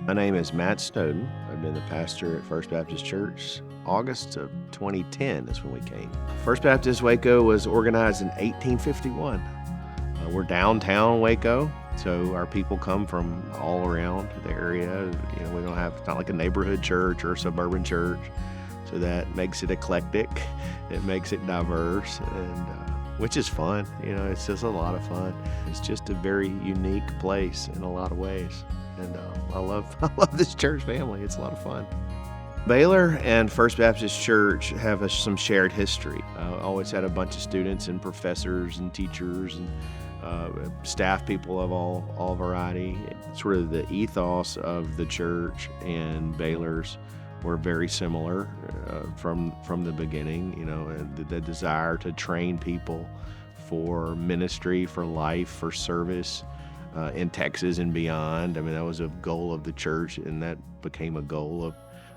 My name is Matt Snowden. I've been the pastor at First Baptist Church. August of 2010 is when we came. First Baptist Waco was organized in 1851. We're downtown Waco, so our people come from all around the area. We don't have, it's not like a neighborhood church or a suburban church, so that makes it eclectic. It makes it diverse, and which is fun. It's just a lot of fun. It's just a very unique place in a lot of ways. And I love this church family. It's a lot of fun. Baylor and First Baptist Church have some shared history. I always had a bunch of students and professors and teachers and staff people of all variety. Sort of the ethos of the church and Baylor's were very similar from the beginning. And the desire to train people for ministry, for life, for service. In Texas and beyond. I mean, that was a goal of the church, and that became a goal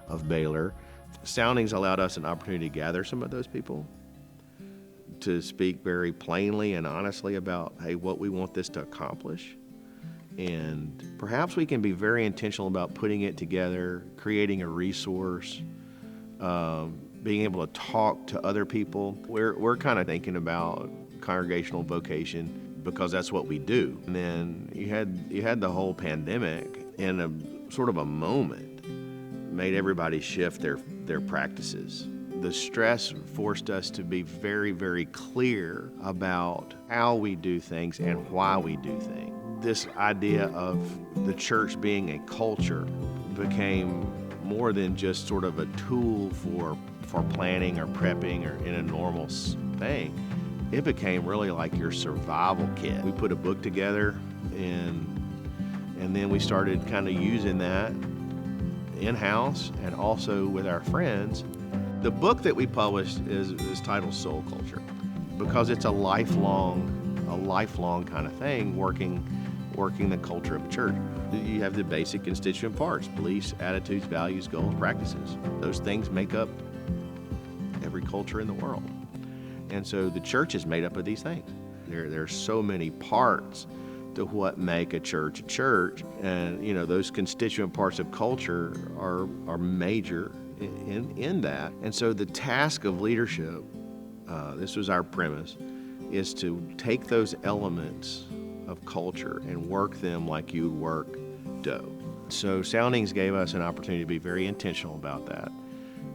of Baylor. Soundings allowed us an opportunity to gather some of those people to speak very plainly and honestly about, hey, what we want this to accomplish. And perhaps we can be very intentional about putting it together, creating a resource, being able to talk to other people. We're kind of thinking about congregational vocation because that's what we do. And then you had the whole pandemic, in a sort of a moment, made everybody shift their practices. The stress forced us to be very, very clear about how we do things and why we do things. This idea of the church being a culture became more than just sort of a tool for planning or prepping or in a normal thing. It became really like your survival kit. We put a book together, and then we started kind of using that in-house and also with our friends. The book that we published is titled Soul Culture, because it's a lifelong kind of thing, working the culture of a church. You have the basic constituent parts: beliefs, attitudes, values, goals, practices. Those things make up every culture in the world. And so the church is made up of these things. There are so many parts to what make a church, and those constituent parts of culture are major in that. And so the task of leadership, this was our premise, is to take those elements of culture and work them like you would work dough. So Soundings gave us an opportunity to be very intentional about that.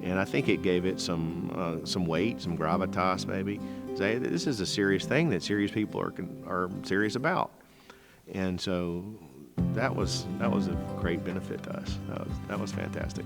And I think it gave it some weight, some gravitas maybe. Say, this is a serious thing that serious people are serious about. And so that was a great benefit to us. That was fantastic.